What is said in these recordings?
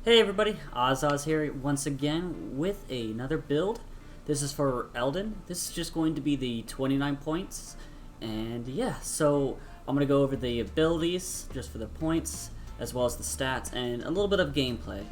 Hey everybody, Oz here once again with another build. This is for Elden. This is just going to be the 29 points. And yeah, so I'm going to go over the abilities just for the points, as well as the stats, and a little bit of gameplay.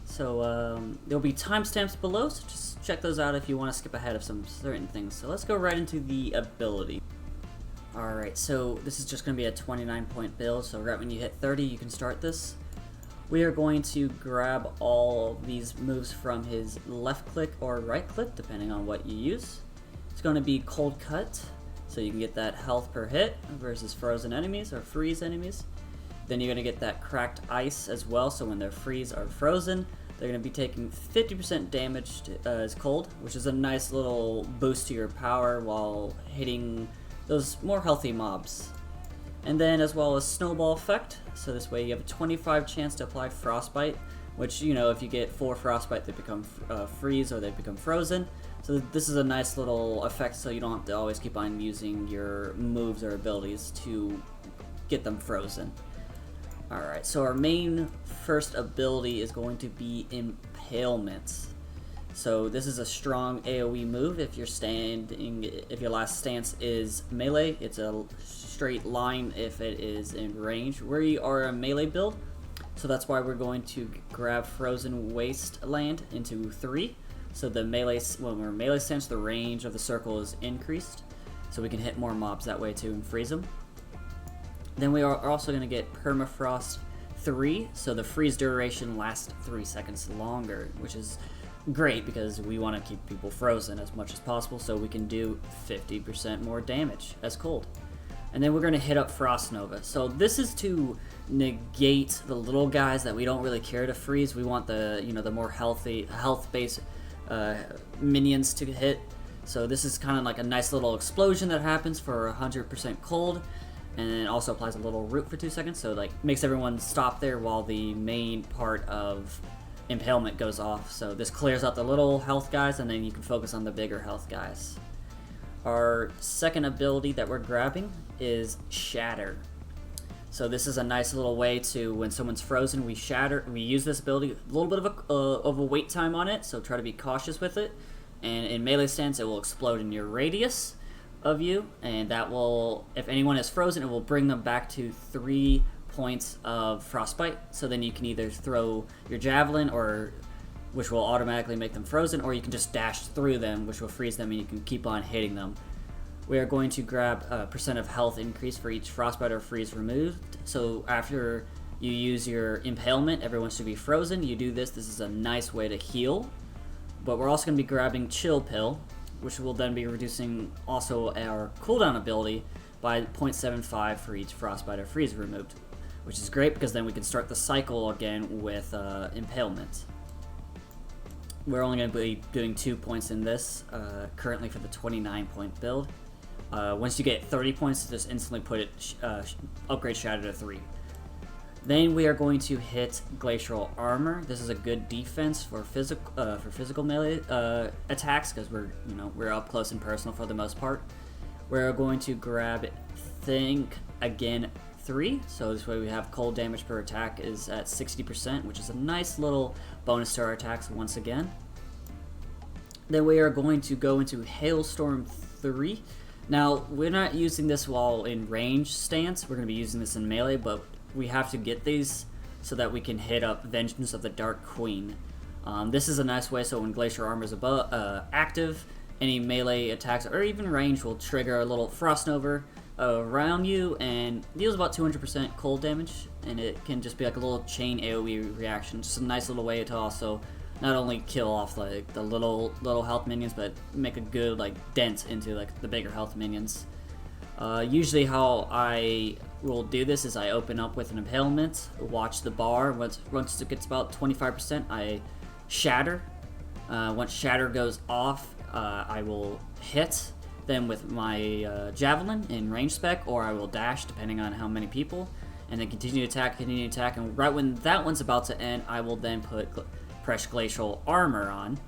So there'll be timestamps below, so just check those out if you want to skip ahead of some certain things. So let's go right into the ability. Alright, so this is just going to be a 29 point build, so right when you hit 30 you can start this. We are going to grab all these moves from his left click or right click, depending on what you use. It's going to be cold cut, so you can get that health per hit versus frozen enemies or freeze enemies. Then you're going to get that cracked ice as well, so when they're freeze or frozen, they're going to be taking 50% damage as cold, which is a nice little boost to your power while hitting those more healthy mobs. And then as well as snowball effect, so this way you have a 25 chance to apply frostbite, which, you know, if you get 4 frostbite they become freeze or they become frozen. So this is a nice little effect, so you don't have to always keep on using your moves or abilities to get them frozen. Alright, so our main first ability is going to be Impalement. So this is a strong AoE move. If your last stance is melee, it's a straight line if it is in range. We are a melee build, so that's why we're going to grab Frozen Wasteland into 3. So the melee, when we're melee stance, the range of the circle is increased, so we can hit more mobs that way too and freeze them. Then we are also going to get Permafrost 3, so the freeze duration lasts 3 seconds longer, which is great because we want to keep people frozen as much as possible, so we can do 50% more damage as cold. And then we're going to hit up Frost Nova. So this is to negate the little guys that we don't really care to freeze. We want the the more health-based minions to hit. So this is kind of like a nice little explosion that happens for 100% cold, and then also applies a little root for 2 seconds, so like makes everyone stop there while the main part of Impalement goes off. So this clears out the little health guys, and then you can focus on the bigger health guys. Our second ability that we're grabbing is Shatter. So this is a nice little way to, when someone's frozen, we shatter. We use this ability, a little bit of a wait time on it, so try to be cautious with it. And in melee stance, it will explode in your radius of you, and that will, if anyone is frozen, it will bring them back to 3 points of frostbite. So then you can either throw your javelin, or which will automatically make them frozen, or you can just dash through them, which will freeze them, and you can keep on hitting them. We are going to grab a percent of health increase for each frostbite or freeze removed. So after you use your Impalement, everyone should be frozen. You do this. This is a nice way to heal. But we're also going to be grabbing Chill Pill, which will then be reducing also our cooldown ability by 0.75 for each frostbite or freeze removed, which is great because then we can start the cycle again with Impalement. We're only going to be doing 2 points in this, currently for the 29 point build. Once you get 30 points, just instantly put it, upgrade Shatter to 3. Then we are going to hit Glacial Armor. This is a good defense for physical melee attacks, because we're up close and personal for the most part. We're going to grab Think Again 3, so this way we have cold damage per attack is at 60%, which is a nice little bonus to our attacks once again. Then we are going to go into Hailstorm 3. Now, we're not using this while in range stance, we're going to be using this in melee, but we have to get these so that we can hit up Vengeance of the Dark Queen. This is a nice way, so when Glacial Armor is active, any melee attacks or even range will trigger a little Frost Nova around you and deals about 200% cold damage, and it can just be like a little chain AoE reaction. Just a nice little way to also not only kill off like the little health minions, but make a good like dent into like the bigger health minions. Usually how I will do this is I open up with an Impalement, watch the bar. Once it gets about 25%, I shatter. Once shatter goes off, I will hit them with my javelin in range spec, or I will dash depending on how many people, and then continue to attack, and right when that one's about to end, I will then put fresh Glacial Armor on,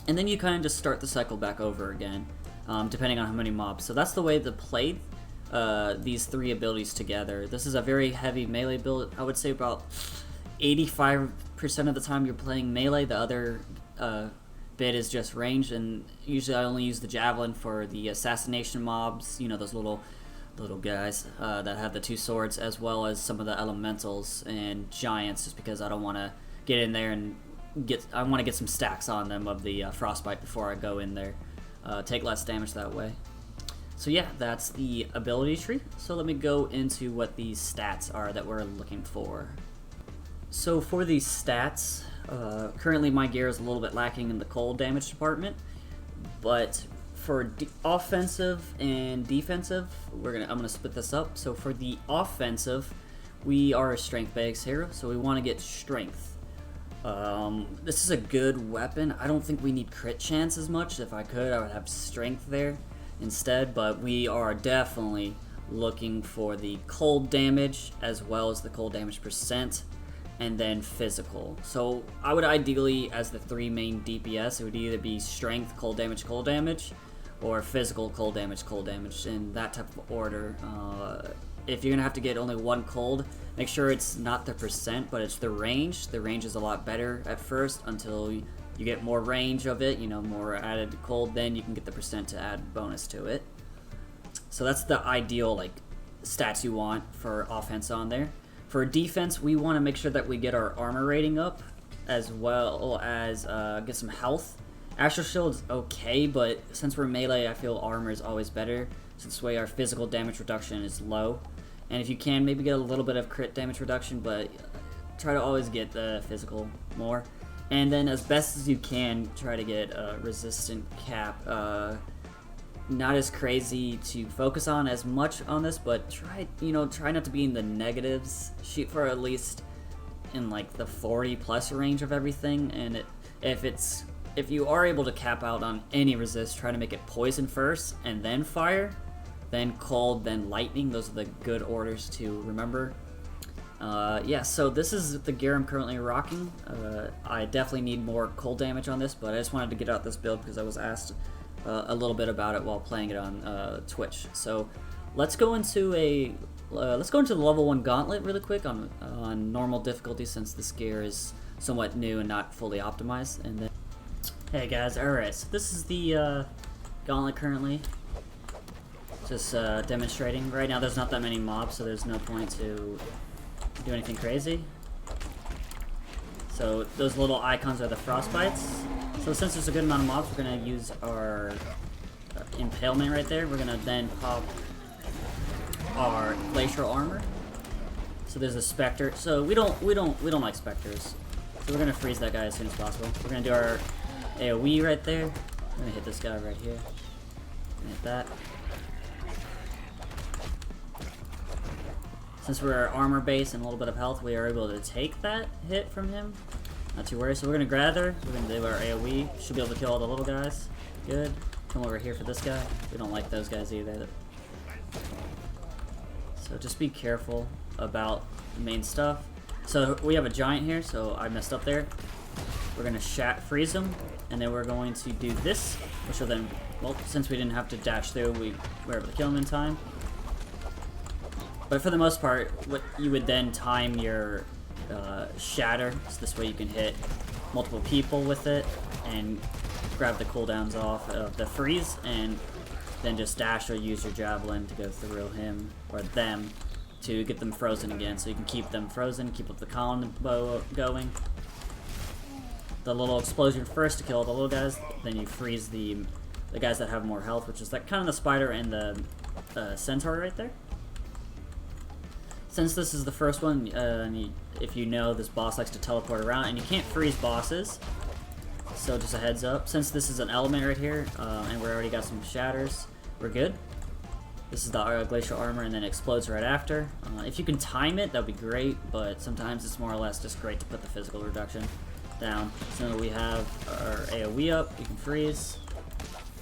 and then you kind of just start the cycle back over again, depending on how many mobs. So that's the way to play these 3 abilities together. This is a very heavy melee build. I would say about 85% of the time you're playing melee. The other bit is just range, and usually I only use the javelin for the assassination mobs. You know, those little guys that have the 2 swords, as well as some of the elementals and giants, just because I don't want to get in there and I want to get some stacks on them of the frostbite before I go in there. Take less damage that way. So yeah, that's the ability tree. So let me go into what these stats are that we're looking for. So for these stats, currently my gear is a little bit lacking in the cold damage department, but for offensive and defensive, I'm gonna split this up. So for the offensive, we are a strength-based hero, so we want to get strength. This is a good weapon. I don't think we need crit chance as much. If I could, I would have strength there instead, but we are definitely looking for the cold damage as well as the cold damage percent, and then physical. So I would ideally, as the 3 main DPS, it would either be strength, cold damage, or physical, cold damage, in that type of order. If you're gonna have to get only 1 cold, make sure it's not the percent, but it's the range. The range is a lot better at first until you get more range of it, you know, more added cold, then you can get the percent to add bonus to it. So that's the ideal like stats you want for offense on there. For defense, we want to make sure that we get our armor rating up, as well as get some health. Astral Shield is okay, but since we're melee, I feel armor is always better, since this way our physical damage reduction is low. And if you can, maybe get a little bit of crit damage reduction, but try to always get the physical more. And then as best as you can, try to get a resistant cap. Not as crazy to focus on as much on this, but try not to be in the negatives. Shoot for at least in like the 40 plus range of everything. And if you are able to cap out on any resist, try to make it poison first and then fire, then cold, then lightning. Those are the good orders to remember. Yeah, so this is the gear I'm currently rocking. I definitely need more cold damage on this, but I just wanted to get out this build because I was asked a little bit about it while playing it on Twitch. So let's go into the level 1 Gauntlet really quick on normal difficulty, since this gear is somewhat new and not fully optimized. And then, hey guys, alright, so this is the Gauntlet currently. Just demonstrating. Right now there's not that many mobs, so there's no point to do anything crazy. So those little icons are the frostbites. So since there's a good amount of mobs, we're gonna use our impalement right there. We're gonna then pop our glacial armor. So there's a specter. So we don't like specters. So we're gonna freeze that guy as soon as possible. We're gonna do our AoE right there. We're gonna hit this guy right here. Hit that. Since we're armor base and a little bit of health, we are able to take that hit from him. Not too worried. So we're gonna gather. We're gonna do our AoE. Should be able to kill all the little guys. Good. Come over here for this guy. We don't like those guys either. So just be careful about the main stuff. So we have a giant here, so I messed up there. We're gonna freeze him, and then we're going to do this, which will then, well, since we didn't have to dash through, we were able to kill him in time. But for the most part, what you would then time your shatter, so this way you can hit multiple people with it and grab the cooldowns off of the freeze, and then just dash or use your javelin to go through him or them to get them frozen again, so you can keep them frozen, keep up the combo going. The little explosion first to kill all the little guys, then you freeze the guys that have more health, which is like kind of the spider and the centaur right there. Since this is the first one, if you know, this boss likes to teleport around, and you can't freeze bosses, so just a heads up. Since this is an element right here, and we already got some shatters, we're good. This is the glacial armor, and then it explodes right after. If you can time it, that would be great, but sometimes it's more or less just great to put the physical reduction down. So we have our AoE up, you can freeze.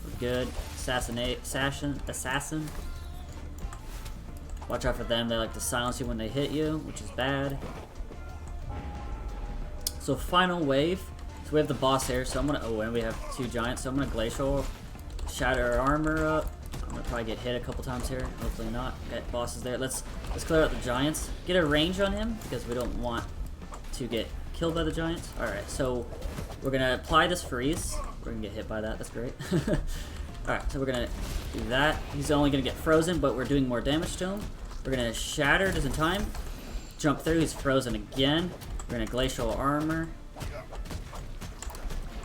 We're good. Assassin. Watch out for them, they like to silence you when they hit you, which is bad. So final wave. So we have the boss here, so I'm gonna, oh, and we have 2 giants, so I'm gonna glacial shatter our armor up. I'm gonna probably get hit a couple times here, hopefully not. Got bosses there. Let's clear out the giants. Get a range on him, because we don't want to get killed by the giants. Alright, so we're going to apply this freeze. We're going to get hit by that. That's great. Alright, so we're going to do that. He's only going to get frozen, but we're doing more damage to him. We're going to shatter just in time. Jump through. He's frozen again. We're going to glacial armor.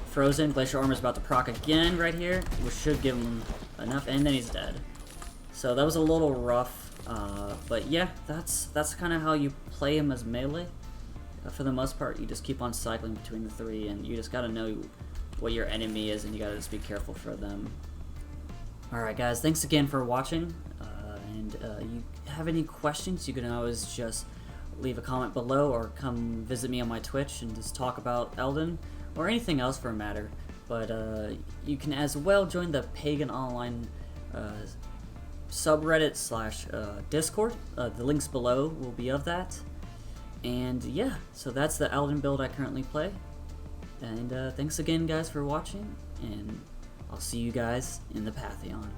Frozen. Glacial armor is about to proc again right here, which should give him enough, and then he's dead. So that was a little rough. But yeah, that's kind of how you play him as melee. For the most part, you just keep on cycling between the three, and you just gotta know what your enemy is, and you gotta just be careful for them. Alright guys, thanks again for watching, and you have any questions, you can always just leave a comment below, or come visit me on my Twitch and just talk about Elden, or anything else for a matter. But you can as well join the Pagan online subreddit / Discord. The links below will be of that. And yeah, so that's the Elden build I currently play. And thanks again guys for watching, and I'll see you guys in the Pantheon.